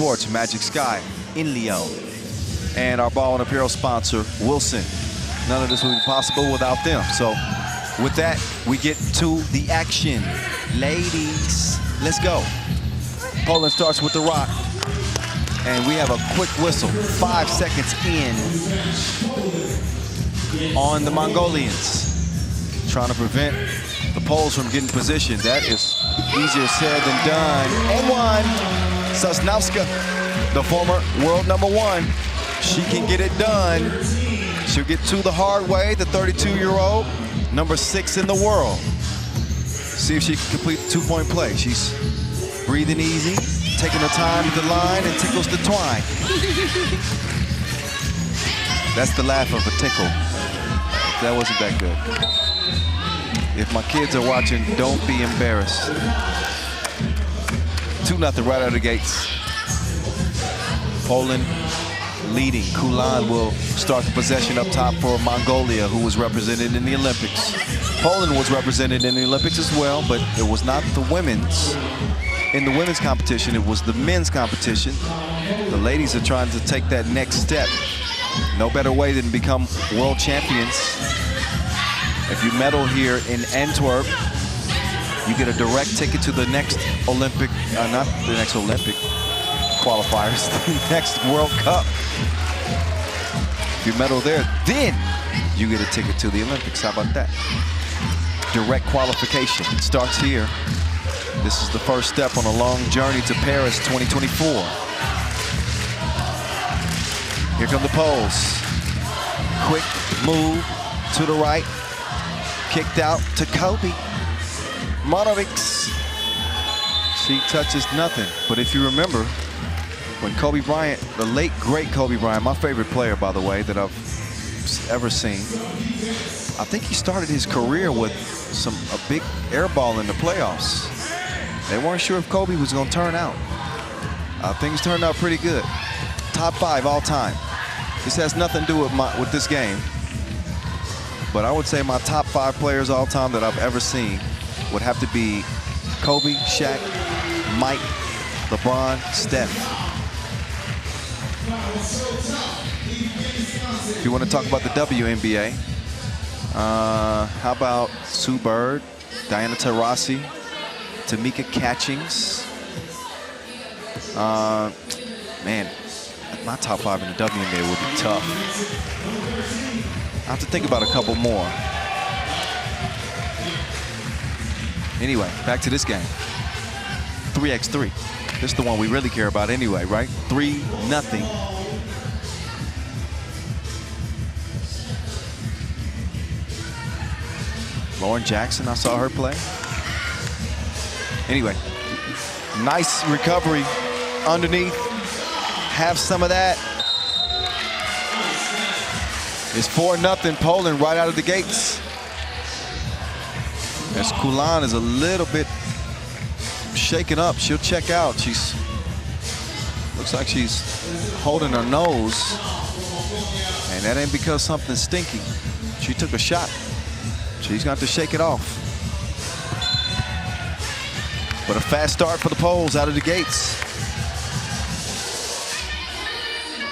Sports, Magic Sky in Lyon. And our ball and apparel sponsor, Wilson. None of this would be possible without them. So with that, we get to the action. Ladies, let's go. Poland starts with the rock. And we have a quick whistle, 5 seconds in on the Mongolians. Trying to prevent the Poles from getting positioned. That is easier said than done. And one, Sosnowska, the former world #1. She can get it done. She'll get to the hard way, the 32-year-old, #6 in the world. See if she can complete the two-point play. She's breathing easy, taking her time at the line, and tickles the twine. That's the laugh of a tickle. That wasn't that good. If my kids are watching, don't be embarrassed. 2-0 right out of the gates. Poland leading. Crelan will start the possession up top for Mongolia, who was represented in the Olympics. Poland was represented in the Olympics as well, but it was not the women's. In the women's competition, it was the men's competition. The ladies are trying to take that next step. No better way than become world champions. If you medal here in Antwerp, you get a direct ticket to the next Olympic, not the next Olympic qualifiers, the next World Cup. If you medal there, then you get a ticket to the Olympics. How about that? Direct qualification. It starts here. This is the first step on a long journey to Paris 2024. Here come the Poles. Quick move to the right. Kicked out to Kobe. Monovics. She touches nothing. But if you remember, when Kobe Bryant, the late, great Kobe Bryant, my favorite player, by the way, that I've ever seen, I think he started his career with a big air ball in the playoffs. They weren't sure if Kobe was going to turn out. Things turned out pretty good. Top 5 all time. This has nothing to do with this game. But I would say my top 5 players all time that I've ever seen would have to be Kobe, Shaq, Mike, LeBron, Steph. If you want to talk about the WNBA, how about Sue Bird, Diana Taurasi, Tamika Catchings? Man, my top 5 in the WNBA would be tough. I have to think about a couple more. Anyway, back to this game. 3x3. This is the one we really care about anyway, right? 3-0. Lauren Jackson, I saw her play. Anyway, nice recovery underneath. Have some of that. It's 4-0 Poland right out of the gates. As Crelan is a little bit shaken up. She'll check out. Looks like she's holding her nose. And that ain't because something's stinky. She took a shot. She's got to shake it off. But a fast start for the Poles out of the gates.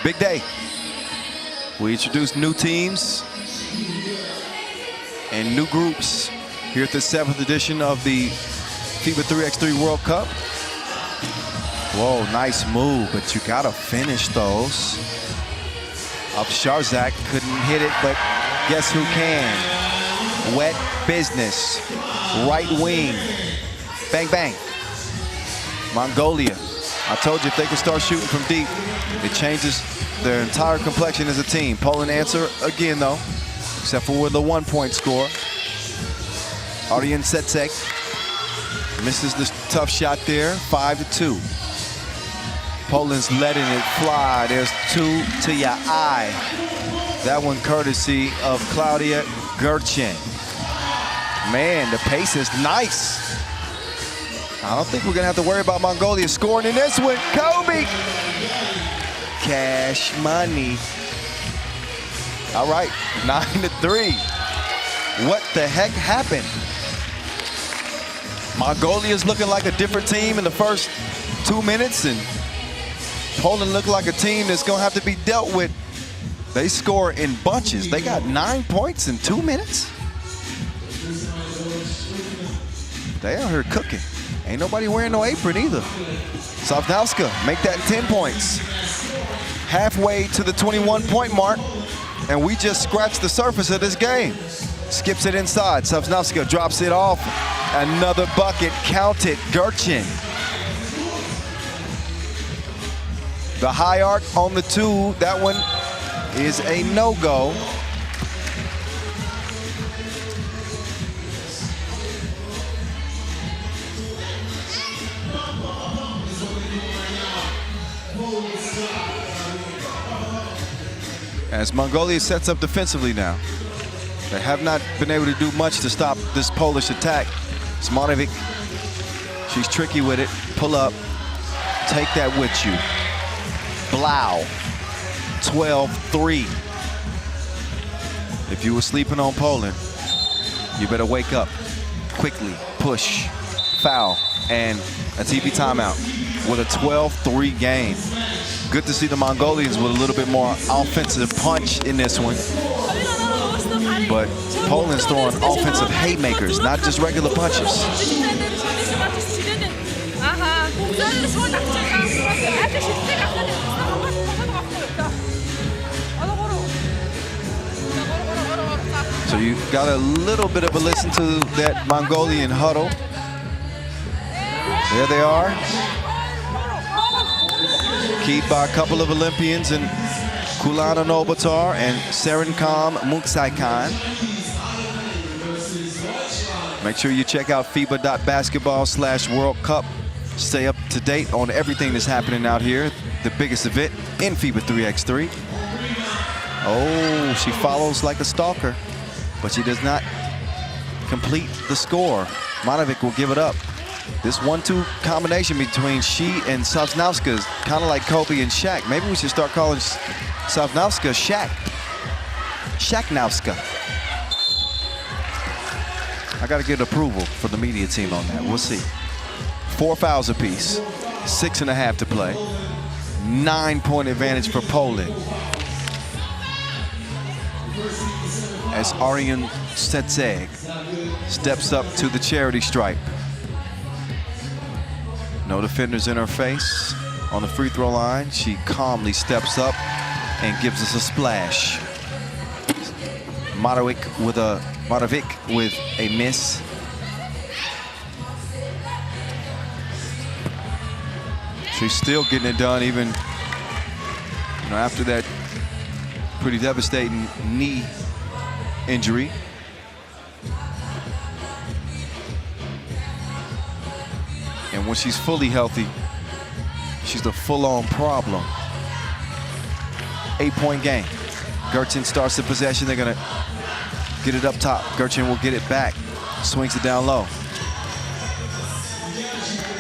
Big day. We introduced new teams and new groups here at the 7th edition of the FIBA 3x3 World Cup. Whoa, nice move, but you gotta finish those. Sharzak couldn't hit it, but guess who can? Wet business. Right wing. Bang, bang. Mongolia. I told you if they can start shooting from deep, it changes their entire complexion as a team. Poland answer again, though, except for the 1-point score. Arjen Setsek misses the tough shot there, 5-2. Poland's letting it fly. There's 2 to your eye. That one courtesy of Claudia Gerchen. Man, the pace is nice. I don't think we're gonna have to worry about Mongolia scoring in this one. Kobe! Cash money. All right, 9-3. What the heck happened? Mongolia's looking like a different team in the first 2 minutes, and Poland look like a team that's going to have to be dealt with. They score in bunches. They got 9 points in 2 minutes. They out here cooking. Ain't nobody wearing no apron either. Sosnowska make that 10 points. Halfway to the 21-point mark, and we just scratched the surface of this game. Skips it inside. Sosnowska drops it off. Another bucket. Count it. Gertchen. The high arc on the 2. That one is a no-go. As Mongolia sets up defensively now. They have not been able to do much to stop this Polish attack. Smonovic, she's tricky with it. Pull up, take that with you. Blau, 12-3. If you were sleeping on Poland, you better wake up quickly. Push, foul, and a TV timeout with a 12-3 game. Good to see the Mongolians with a little bit more offensive punch in this one. But Poland's throwing offensive haymakers, not just regular punches. So you got a little bit of a listen to that Mongolian huddle. There they are. Keyed by a couple of Olympians and Kulana Nobatar and Serenkam Munksaikan. Make sure you check out FIBA.basketball/World Cup. Stay up to date on everything that's happening out here. The biggest event in FIBA 3x3. Oh, she follows like a stalker, but she does not complete the score. Monovic will give it up. This 1-2 combination between she and Sosnowska is kind of like Kobe and Shaq. Maybe we should start calling Sosnowska Shaq. Shaqnowska. I got to get approval from the media team on that. We'll see. 4 fouls apiece. 6.5 to play. 9-point advantage for Poland. As Arian Setseg steps up to the charity stripe. No defenders in her face. On the free throw line, she calmly steps up and gives us a splash. Modovic with a miss. She's still getting it done even after that pretty devastating knee injury. And when she's fully healthy, she's a full-on problem. 8-point game. Gertchen starts the possession. They're gonna get it up top. Gertchen will get it back. Swings it down low.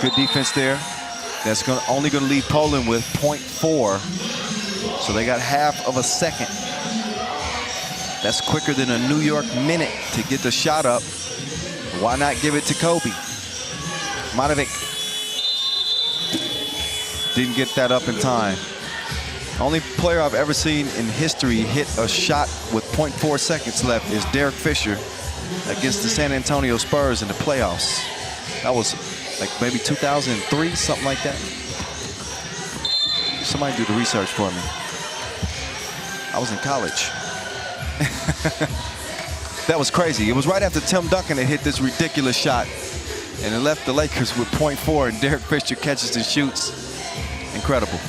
Good defense there. That's only gonna leave Poland with 0.4. So they got half of a second. That's quicker than a New York minute to get the shot up. Why not give it to Kobe? Monovic didn't get that up in time. Only player I've ever seen in history hit a shot with 0.4 seconds left is Derek Fisher against the San Antonio Spurs in the playoffs. That was like maybe 2003, something like that. Somebody do the research for me. I was in college. That was crazy. It was right after Tim Duncan had hit this ridiculous shot, and it left the Lakers with 0.4, and Derek Fisher catches and shoots. Incredible.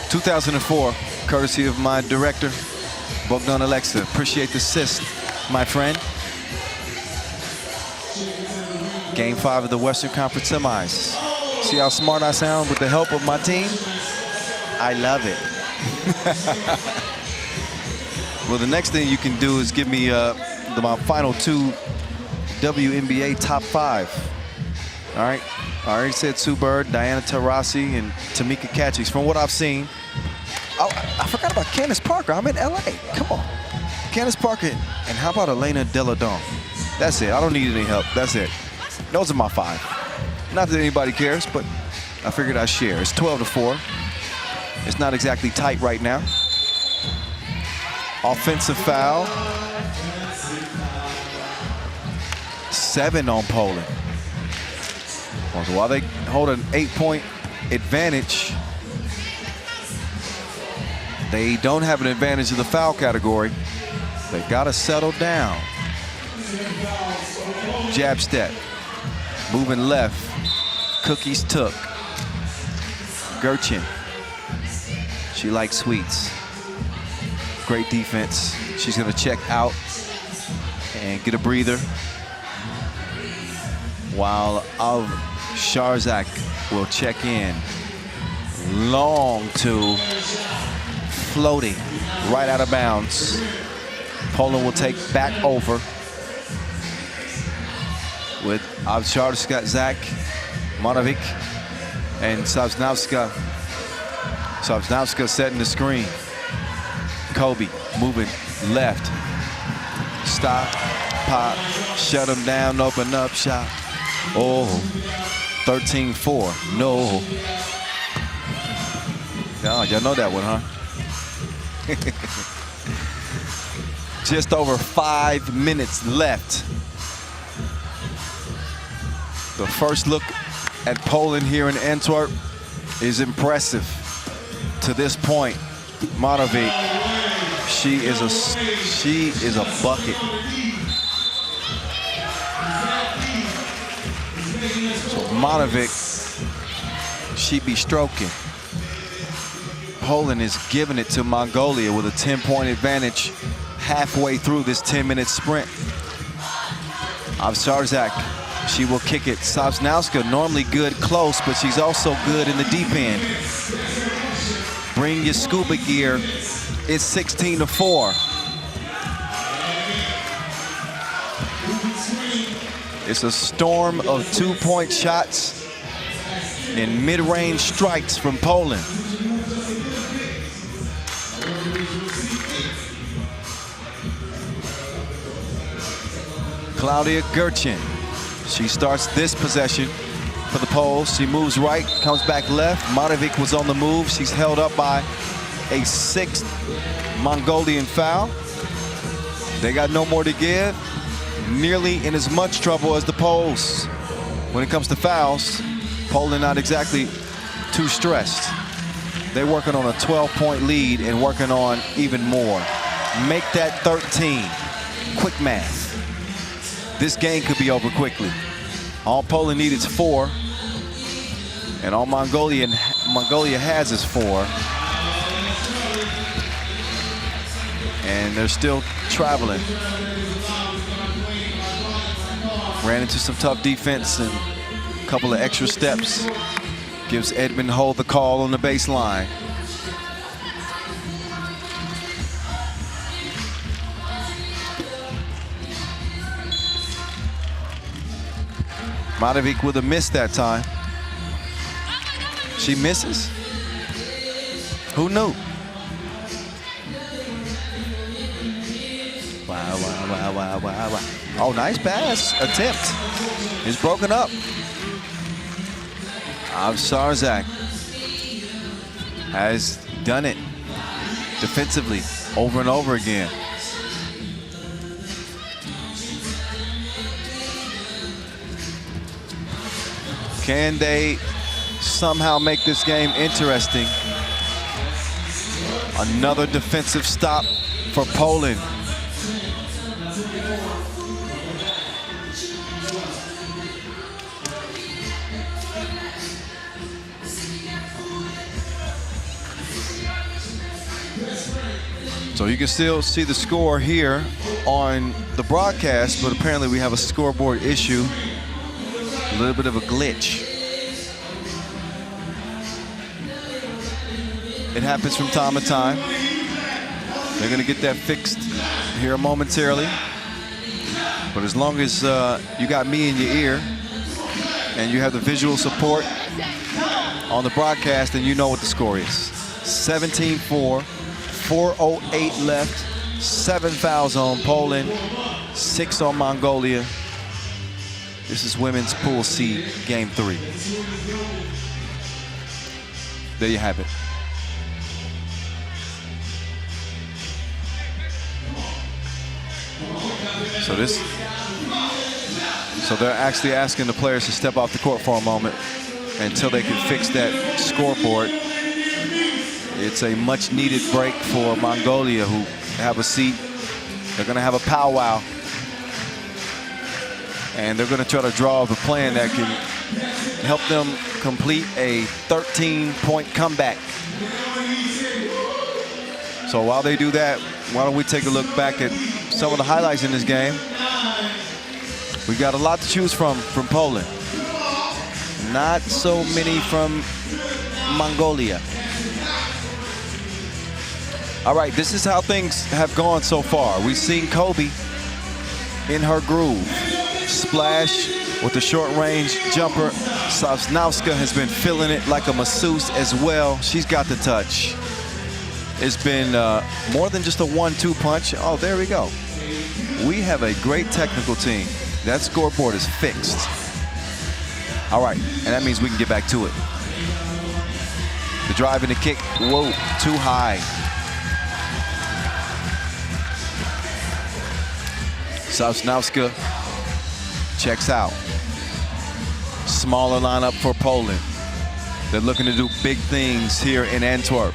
...2004, courtesy of my director, Bogdan Alexa. Appreciate the assist, my friend. Game 5 of the Western Conference Semis. See how smart I sound with the help of my team? I love it. Well, the next thing you can do is give me my final 2 WNBA top 5. All right. I already said Sue Bird, Diana Taurasi, and Tamika Catchings. From what I've seen, oh, I forgot about Candace Parker. I'm in LA. Come on. Candace Parker, and how about Elena Deladon? That's it. I don't need any help. That's it. Those are my 5. Not that anybody cares, but I figured I'd share. It's 12-4. It's not exactly tight right now. Offensive foul. 7 on Poland. So while they hold an 8-point advantage, they don't have an advantage of the foul category. They gotta settle down. Jab step. Moving left. Cookies took. Gerchin. She likes sweets. Great defense. She's gonna check out and get a breather. While Sharzak will check in. Long two. Floating right out of bounds. Poland will take back over with Sharzak, Zak, Monovic, and Sosnowska. Sosnowska setting the screen. Kobe moving left. Stop, pop, shut him down, open up, shot. Oh, 13-4, no. Oh, y'all know that one, huh? Just over 5 minutes left. The first look at Poland here in Antwerp is impressive. To this point, Monovic, she is a bucket. So Monovic, she be stroking. Poland is giving it to Mongolia with a 10-point advantage halfway through this 10-minute sprint. Sharzak, she will kick it. Sosnowska, normally good close, but she's also good in the deep end. Bring your scuba gear. It's 16-4. It's a storm of 2-point shots and mid-range strikes from Poland. Claudia Gerchin. She starts this possession for the Poles. She moves right, comes back left. Monovic was on the move. She's held up by a 6th Mongolian foul. They got no more to give. Nearly in as much trouble as the Poles. When it comes to fouls, Poland not exactly too stressed. They're working on a 12-point lead and working on even more. Make that 13. Quick math. This game could be over quickly. All Poland needs is 4. And all Mongolia has is 4. And they're still traveling. Ran into some tough defense and a couple of extra steps. Gives Edmund Hold the call on the baseline. Monovic with a miss that time. She misses. Who knew? Wow. Oh, nice pass attempt. It's broken up. Sharzak has done it defensively over and over again. Can they somehow make this game interesting? Another defensive stop for Poland. So you can still see the score here on the broadcast, but apparently we have a scoreboard issue. A little bit of a glitch. It happens from time to time. They're going to get that fixed here momentarily. But as long as you got me in your ear and you have the visual support on the broadcast, then you know what the score is. 17-4, 4:08 left, 7 fouls on Poland, 6 on Mongolia. This is women's Pool C, Game 3. There you have it. So they're actually asking the players to step off the court for a moment until they can fix that scoreboard. It's a much needed break for Mongolia, who have a seat. They're going to have a powwow. And they're going to try to draw up a plan that can help them complete a 13-point comeback. So while they do that, why don't we take a look back at some of the highlights in this game. We got a lot to choose from Poland. Not so many from Mongolia. All right, this is how things have gone so far. We've seen Kobe in her groove. Splash with the short-range jumper. Sosnowska has been feeling it like a masseuse as well. She's got the touch. It's been more than just a 1-2 punch. Oh, there we go. We have a great technical team. That scoreboard is fixed. All right, and that means we can get back to it. The drive and the kick, whoa, too high. Sosnowska checks out. Smaller lineup for Poland. They're looking to do big things here in Antwerp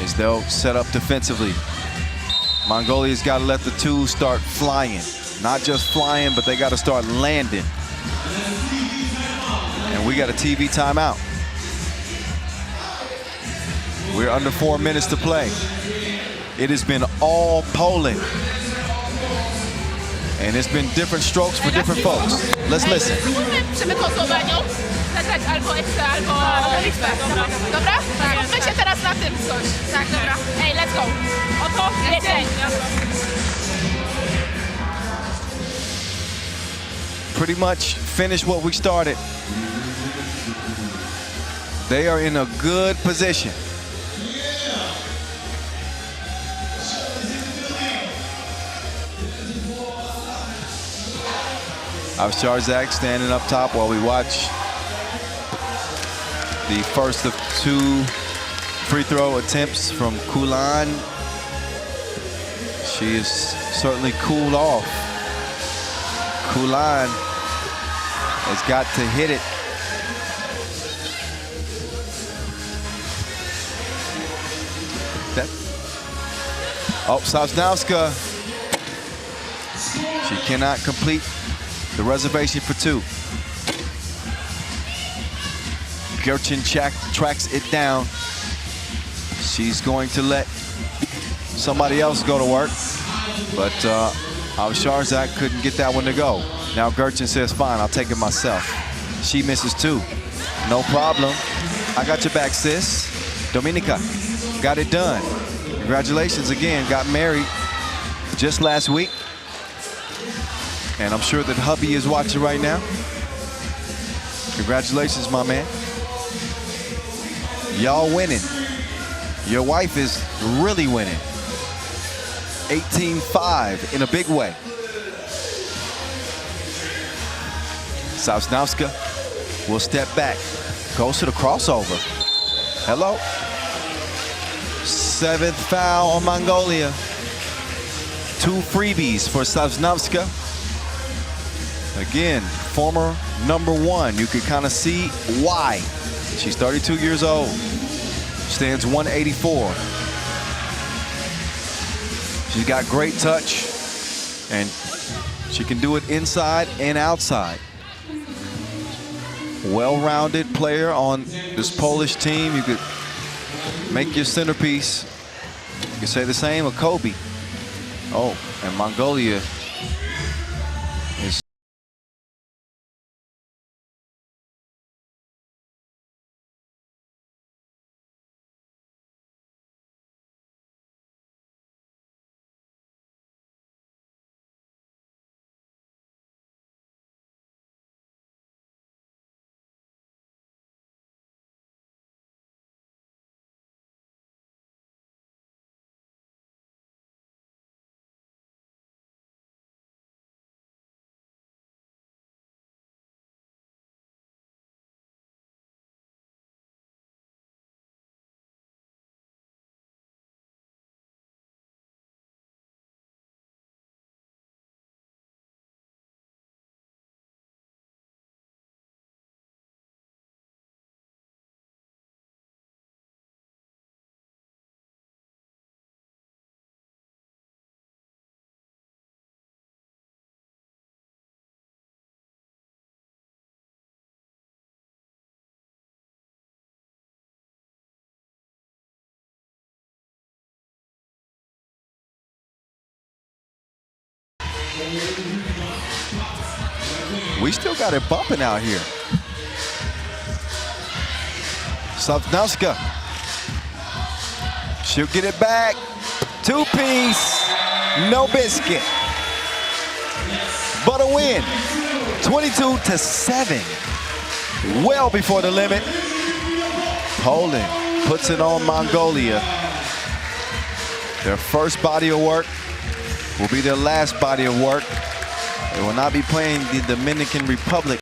as they'll set up defensively. Mongolia's got to let the twos start flying. Not just flying, but they got to start landing. And we got a TV timeout. We're under 4 minutes to play. It has been all Poland. And it's been different strokes for different folks. Let's listen. Hey, let's go. Pretty much finish what we started. They are in a good position. Sharzak standing up top while we watch the first of 2 free throw attempts from Crelan. She is certainly cooled off. Crelan has got to hit it. Sosnowska. She cannot complete the reservation for 2. Gerchin tracks it down. She's going to let somebody else go to work, but Sharzak couldn't get that one to go. Now Gerchin says, fine, I'll take it myself. She misses 2. No problem. I got your back, sis. Dominika got it done. Congratulations again, got married just last week. And I'm sure that hubby is watching right now. Congratulations, my man. Y'all winning. Your wife is really winning. 18-5 in a big way. Sosnowska will step back. Goes to the crossover. Hello. 7th foul on Mongolia. 2 freebies for Sosnowska. Again, former #1. You could kind of see why. She's 32 years old. Stands 184. She's got great touch, and she can do it inside and outside. Well-rounded player on this Polish team. You could make your centerpiece. You could say the same of Kobe. Oh, and Mongolia We still got it bumping out here. Slavnowska. She'll get it back. Two-piece. No biscuit. But a win. 22-7. Well before the limit. Poland puts it on Mongolia. Their first body of work will be their last body of work. They will not be playing the Dominican Republic